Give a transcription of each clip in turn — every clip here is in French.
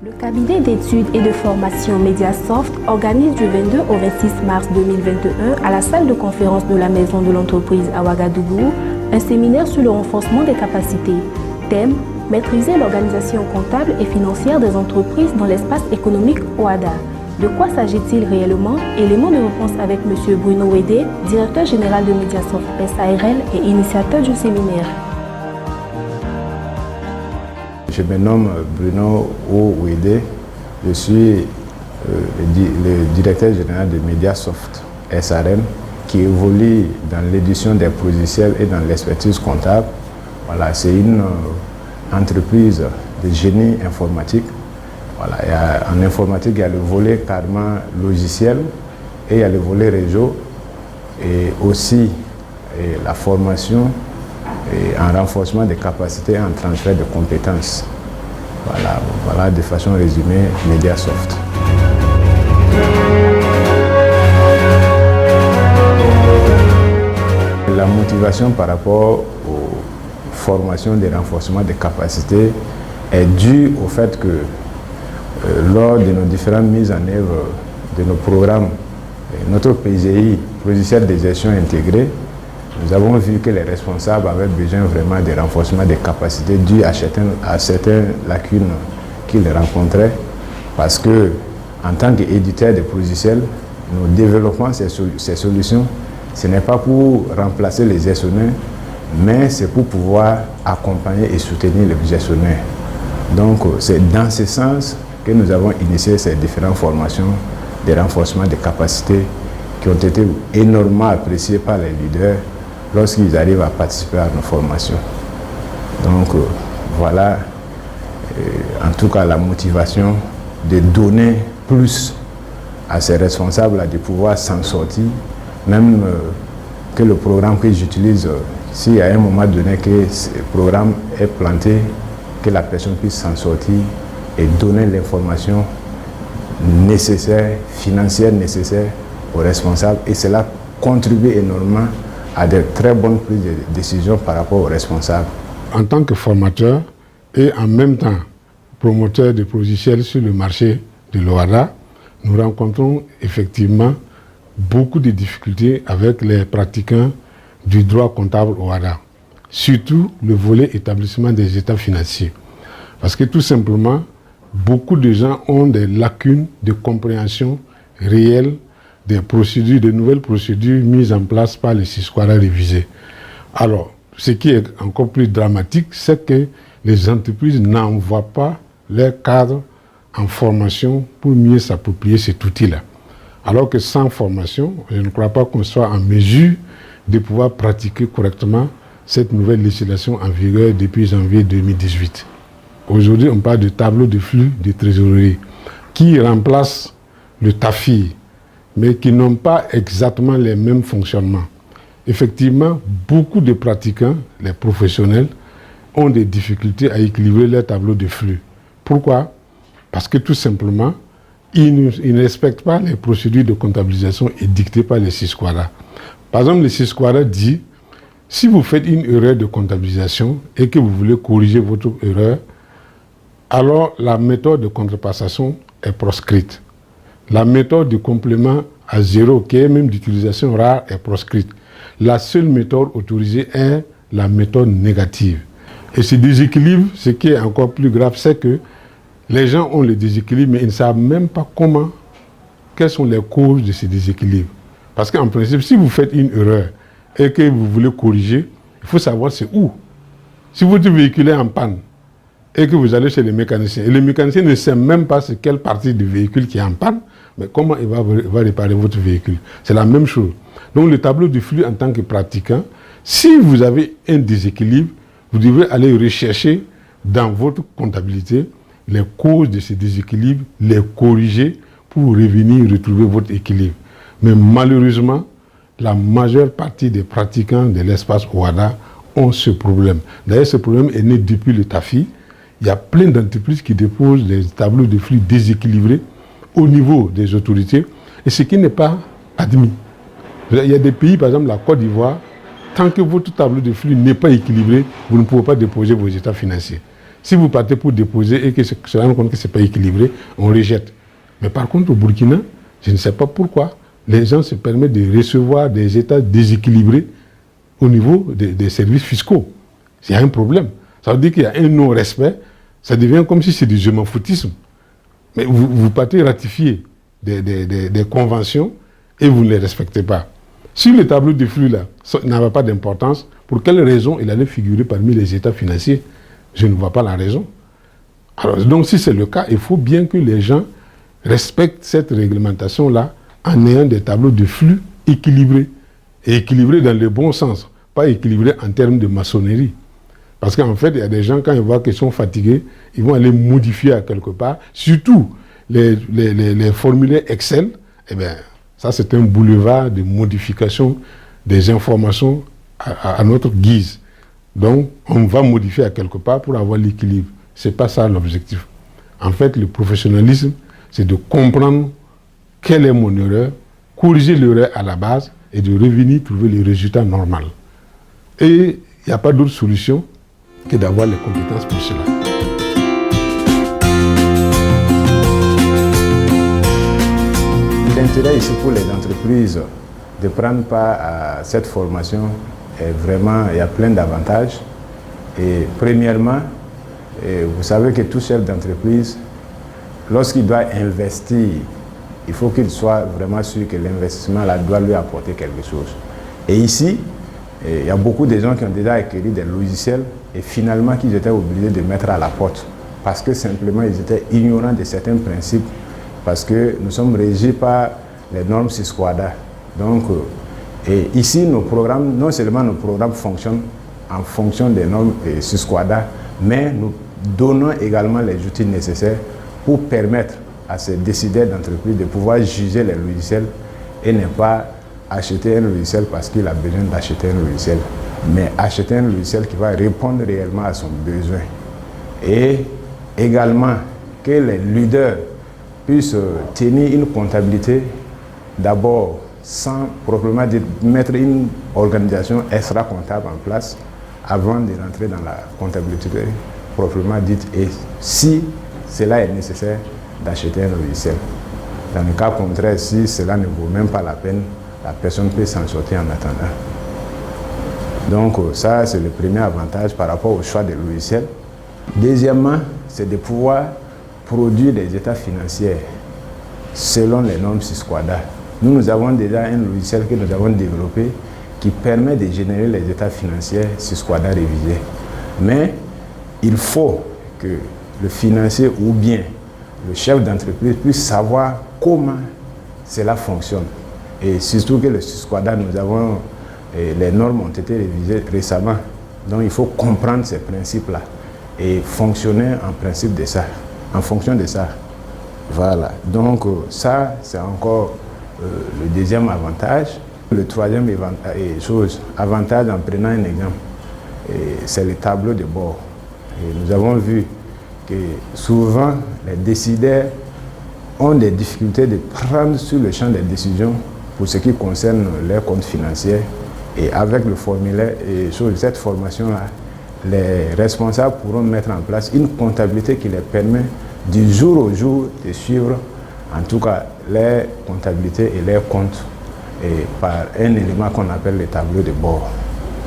Le cabinet d'études et de formation Mediasoft organise du 22 au 26 mars 2021 à la salle de conférence de la Maison de l'entreprise à Ouagadougou un séminaire sur le renforcement des capacités. Thème: maîtriser l'organisation comptable et financière des entreprises dans l'espace économique OHADA. De quoi s'agit-il réellement? Élément de réponse avec M. Bruno Ouédé, directeur général de Mediasoft SARL et initiateur du séminaire. Je me nomme Bruno Ouédé, je suis le directeur général de Mediasoft SARL qui évolue dans l'édition des logiciels et dans l'expertise comptable. Voilà, c'est une entreprise de génie informatique. Voilà, en informatique, il y a le volet carrément logiciel et il y a le volet réseau et aussi la formation et en renforcement des capacités en transfert de compétences. Voilà de façon résumée Mediasoft. La motivation par rapport aux formations de renforcement des capacités est due au fait que lors de nos différentes mises en œuvre de nos programmes, notre PGI, logiciel de gestion intégrée, nous avons vu que les responsables avaient besoin vraiment de renforcement des capacités dues à certaines lacunes qu'ils rencontraient, parce que en tant qu'éditeur de logiciels, nous développons ces solutions. Ce n'est pas pour remplacer les gestionnaires, mais c'est pour pouvoir accompagner et soutenir les gestionnaires. Donc c'est dans ce sens que nous avons initié ces différentes formations de renforcement des capacités qui ont été énormément appréciées par les leaders lorsqu'ils arrivent à participer à nos formations. Donc voilà en tout cas la motivation de donner plus à ces responsables de pouvoir s'en sortir, même que le programme que j'utilise, si à un moment donné que ce programme est planté, que la personne puisse s'en sortir et donner l'information nécessaire, financière nécessaire aux responsables, et cela contribue énormément à de très bonnes prises de décision par rapport aux responsables. En tant que formateur et en même temps promoteur de logiciels sur le marché de l'OHADA, nous rencontrons effectivement beaucoup de difficultés avec les pratiquants du droit comptable OHADA, surtout le volet établissement des états financiers. Parce que tout simplement, beaucoup de gens ont des lacunes de compréhension réelle des procédures, de nouvelles procédures mises en place par les SISQUADA révisés. Alors, ce qui est encore plus dramatique, c'est que les entreprises n'envoient pas leurs cadres en formation pour mieux s'approprier cet outil-là. Alors que sans formation, je ne crois pas qu'on soit en mesure de pouvoir pratiquer correctement cette nouvelle législation en vigueur depuis janvier 2018. Aujourd'hui, on parle de tableau de flux de trésorerie qui remplace le TAFI, mais qui n'ont pas exactement les mêmes fonctionnements. Effectivement, beaucoup de pratiquants, les professionnels, ont des difficultés à équilibrer leur tableau de flux. Pourquoi? Parce que tout simplement, ils ne respectent pas les procédures de comptabilisation édictées par les SISQUADA. Par exemple, le SISQUADA dit, si vous faites une erreur de comptabilisation et que vous voulez corriger votre erreur, alors la méthode de contrepassation est proscrite. La méthode de complément à zéro, qui est même d'utilisation rare, est proscrite. La seule méthode autorisée est la méthode négative. Et ce déséquilibre, ce qui est encore plus grave, c'est que les gens ont le déséquilibre, mais ils ne savent même pas quelles sont les causes de ce déséquilibre. Parce qu'en principe, si vous faites une erreur et que vous voulez corriger, il faut savoir c'est où. Si votre véhicule est en panne et que vous allez chez le mécanicien, et le mécanicien ne sait même pas c'est quelle partie du véhicule qui est en panne, mais comment il va réparer votre véhicule? C'est la même chose. Donc le tableau de flux en tant que pratiquant, si vous avez un déséquilibre, vous devez aller rechercher dans votre comptabilité les causes de ce déséquilibre, les corriger pour revenir retrouver votre équilibre. Mais malheureusement, la majeure partie des pratiquants de l'espace OHADA ont ce problème. D'ailleurs, ce problème est né depuis le TAFI. Il y a plein d'entreprises qui déposent des tableaux de flux déséquilibrés au niveau des autorités, et ce qui n'est pas admis. Il y a des pays, par exemple la Côte d'Ivoire, tant que votre tableau de flux n'est pas équilibré, vous ne pouvez pas déposer vos états financiers. Si vous partez pour déposer et que cela nous compte que ce n'est pas équilibré, on rejette. Mais par contre, au Burkina, je ne sais pas pourquoi, les gens se permettent de recevoir des États déséquilibrés au niveau des services fiscaux. Il y a un problème. Ça veut dire qu'il y a un non-respect. Ça devient comme si c'est du je m'en foutisme. Mais vous partez ratifier des conventions et vous ne les respectez pas. Si le tableau de flux là n'avait pas d'importance, pour quelle raison il allait figurer parmi les États financiers? Je ne vois pas la raison. Alors, donc si c'est le cas, il faut bien que les gens respectent cette réglementation-là en ayant des tableaux de flux équilibrés. Et équilibrés dans le bon sens, pas équilibrés en termes de maçonnerie. Parce qu'en fait, il y a des gens, quand ils voient qu'ils sont fatigués, ils vont aller modifier à quelque part. Surtout les formulaires Excel, eh bien, ça c'est un boulevard de modification des informations à notre guise. Donc, on va modifier à quelque part pour avoir l'équilibre. Ce n'est pas ça l'objectif. En fait, le professionnalisme, c'est de comprendre quelle est mon erreur, corriger l'erreur à la base et de revenir trouver le résultat normal. Et il n'y a pas d'autre solution que d'avoir les compétences pour cela. L'intérêt ici pour les entreprises de prendre part à cette formation est vraiment, il y a plein d'avantages. Et premièrement, vous savez que tout chef d'entreprise, lorsqu'il doit investir, il faut qu'il soit vraiment sûr que l'investissement là doit lui apporter quelque chose. Et ici, il y a beaucoup de gens qui ont déjà acquis des logiciels et finalement qu'ils étaient obligés de mettre à la porte parce que simplement ils étaient ignorants de certains principes parce que nous sommes régis par les normes SYSQUADA. Donc, et ici, nos programmes, non seulement nos programmes fonctionnent en fonction des normes SYSQUADA, mais nous donnons également les outils nécessaires pour permettre à ces décideurs d'entreprise de pouvoir juger les logiciels et ne pas acheter un logiciel parce qu'il a besoin d'acheter un logiciel, mais acheter un logiciel qui va répondre réellement à son besoin. Et également que les leaders puissent tenir une comptabilité d'abord sans proprement dire, mettre une organisation extra-comptable en place avant de rentrer dans la comptabilité proprement dite et si cela est nécessaire d'acheter un logiciel. Dans le cas contraire, si cela ne vaut même pas la peine, la personne peut s'en sortir en attendant. Donc ça, c'est le premier avantage par rapport au choix des logiciels. Deuxièmement, c'est de pouvoir produire des états financiers selon les normes SYSQUADA. Nous avons déjà un logiciel que nous avons développé qui permet de générer les états financiers SYSQUADA révisés. Mais il faut que le financier ou bien le chef d'entreprise puisse savoir comment cela fonctionne. Et surtout que le SYSQUADA, les normes ont été révisées récemment. Donc il faut comprendre ces principes-là et fonctionner en principe de ça, en fonction de ça. Voilà. Donc ça, c'est encore le deuxième avantage. Le troisième avantage en prenant un exemple, c'est le tableau de bord. Et nous avons vu que souvent les décideurs ont des difficultés de prendre sur le champ des décisions pour ce qui concerne leurs comptes financiers. Et avec le formulaire et sur cette formation-là, les responsables pourront mettre en place une comptabilité qui les permet du jour au jour de suivre en tout cas les comptabilités et les comptes et par un élément qu'on appelle le tableau de bord.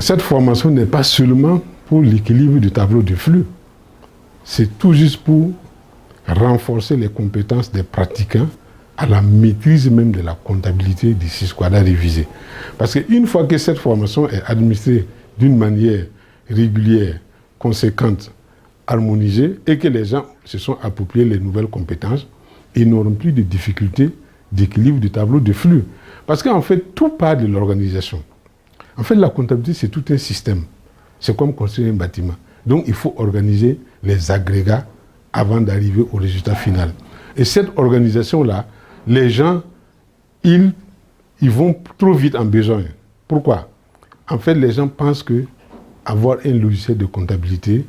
Cette formation n'est pas seulement pour l'équilibre du tableau de flux, c'est tout juste pour renforcer les compétences des pratiquants à la maîtrise même de la comptabilité du SYSQUADA révisé. Parce qu'une fois que cette formation est administrée d'une manière régulière, conséquente, harmonisée, et que les gens se sont appropriés les nouvelles compétences, ils n'auront plus de difficultés d'équilibre du tableau de flux. Parce qu'en fait, tout part de l'organisation. En fait, la comptabilité, c'est tout un système. C'est comme construire un bâtiment. Donc, il faut organiser les agrégats avant d'arriver au résultat final. Et cette organisation-là, les gens, ils vont trop vite en besoin. Pourquoi? En fait, les gens pensent que avoir un logiciel de comptabilité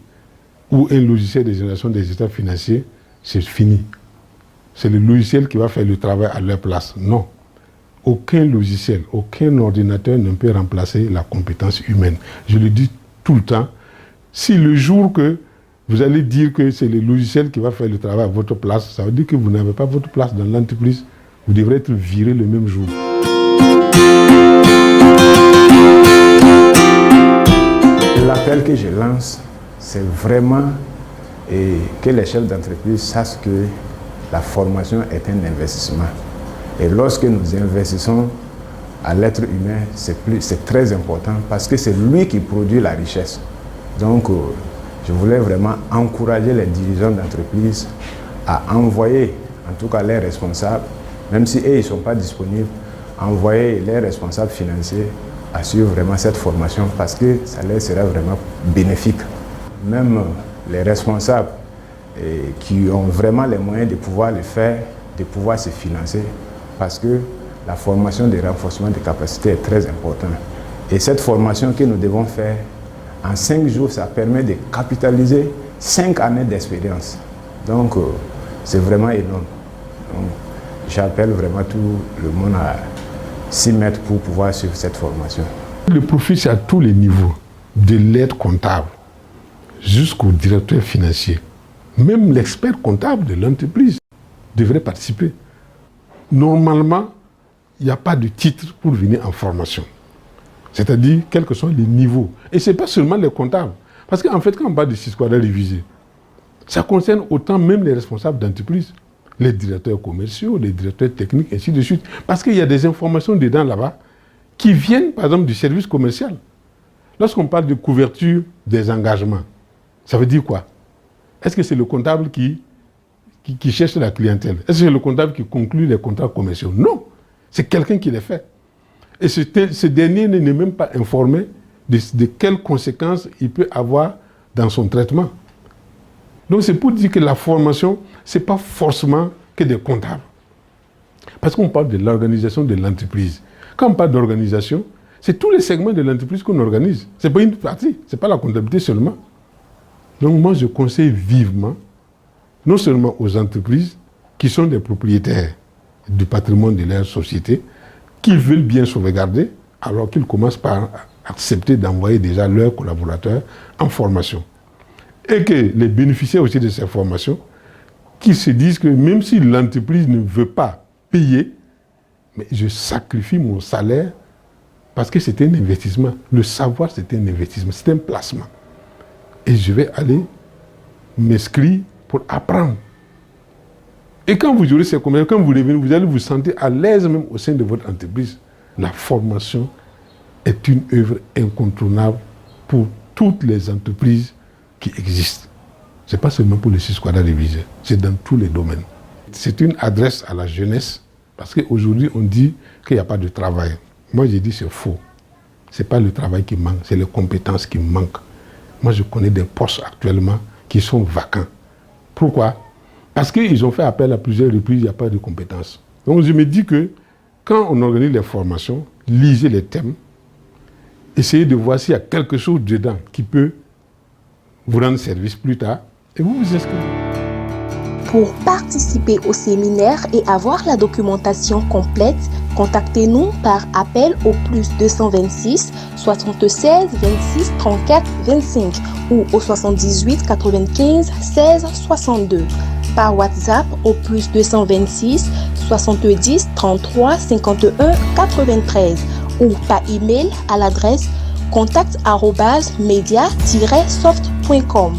ou un logiciel de génération des états financiers, c'est fini. C'est le logiciel qui va faire le travail à leur place. Non. Aucun logiciel, aucun ordinateur ne peut remplacer la compétence humaine. Je le dis tout le temps. Si le jour que Vous allez dire que c'est le logiciel qui va faire le travail à votre place. Ça veut dire que vous n'avez pas votre place dans l'entreprise. Vous devrez être viré le même jour. L'appel que je lance, c'est vraiment que les chefs d'entreprise sachent que la formation est un investissement. Et lorsque nous investissons à l'être humain, c'est très important parce que c'est lui qui produit la richesse. Donc, je voulais vraiment encourager les dirigeants d'entreprise à envoyer, en tout cas les responsables, même si eux, ils ne sont pas disponibles, envoyer les responsables financiers à suivre vraiment cette formation parce que ça leur sera vraiment bénéfique. Même les responsables qui ont vraiment les moyens de pouvoir le faire, de pouvoir se financer, parce que la formation de renforcement des capacités est très importante. Et cette formation que nous devons faire, en 5 jours, ça permet de capitaliser 5 années d'expérience. Donc, c'est vraiment énorme. Donc, j'appelle vraiment tout le monde à s'y mettre pour pouvoir suivre cette formation. Le profit, c'est à tous les niveaux, de l'aide comptable jusqu'au directeur financier. Même l'expert comptable de l'entreprise devrait participer. Normalement, il n'y a pas de titre pour venir en formation. C'est-à-dire, quels que soient les niveaux. Et ce n'est pas seulement les comptables. Parce qu'en fait, quand on parle de Sisquadra révisé, ça concerne autant même les responsables d'entreprise, les directeurs commerciaux, les directeurs techniques, ainsi de suite. Parce qu'il y a des informations dedans là-bas qui viennent, par exemple, du service commercial. Lorsqu'on parle de couverture des engagements, ça veut dire quoi? Est-ce que c'est le comptable qui cherche la clientèle? Est-ce que c'est le comptable qui conclut les contrats commerciaux? Non, c'est quelqu'un qui les fait. Et ce dernier n'est même pas informé de quelles conséquences il peut avoir dans son traitement. Donc c'est pour dire que la formation, ce n'est pas forcément que des comptables. Parce qu'on parle de l'organisation de l'entreprise. Quand on parle d'organisation, c'est tous les segments de l'entreprise qu'on organise. Ce n'est pas une partie, ce n'est pas la comptabilité seulement. Donc moi, je conseille vivement, non seulement aux entreprises qui sont des propriétaires du patrimoine de leur société, qui veulent bien sauvegarder, alors qu'ils commencent par accepter d'envoyer déjà leurs collaborateurs en formation. Et que les bénéficiaires aussi de ces formations, qui se disent que même si l'entreprise ne veut pas payer, mais je sacrifie mon salaire parce que c'est un investissement. Le savoir, c'est un investissement, c'est un placement. Et je vais aller m'inscrire pour apprendre. Et quand vous aurez ces compétences, quand vous revenez, vous allez vous sentir à l'aise même au sein de votre entreprise. La formation est une œuvre incontournable pour toutes les entreprises qui existent. Ce n'est pas seulement pour les Sisquadra révisés, c'est dans tous les domaines. C'est une adresse à la jeunesse, parce qu'aujourd'hui on dit qu'il n'y a pas de travail. Moi je dis c'est faux. Ce n'est pas le travail qui manque, c'est les compétences qui manquent. Moi je connais des postes actuellement qui sont vacants. Pourquoi? Parce qu'ils ont fait appel à plusieurs reprises, il n'y a pas de compétences. Donc je me dis que quand on organise les formations, lisez les thèmes, essayez de voir s'il y a quelque chose dedans qui peut vous rendre service plus tard et vous vous inscrivez. Pour participer au séminaire et avoir la documentation complète, contactez-nous par appel au +226 76 26 34 25 ou au 78 95 16 62. Par WhatsApp au +226 70 33 51 93 ou par email à l'adresse contact@media-soft.com.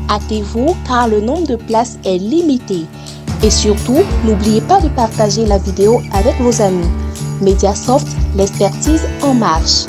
Hâtez-vous car le nombre de places est limité. Et surtout, n'oubliez pas de partager la vidéo avec vos amis. Mediasoft, l'expertise en marche.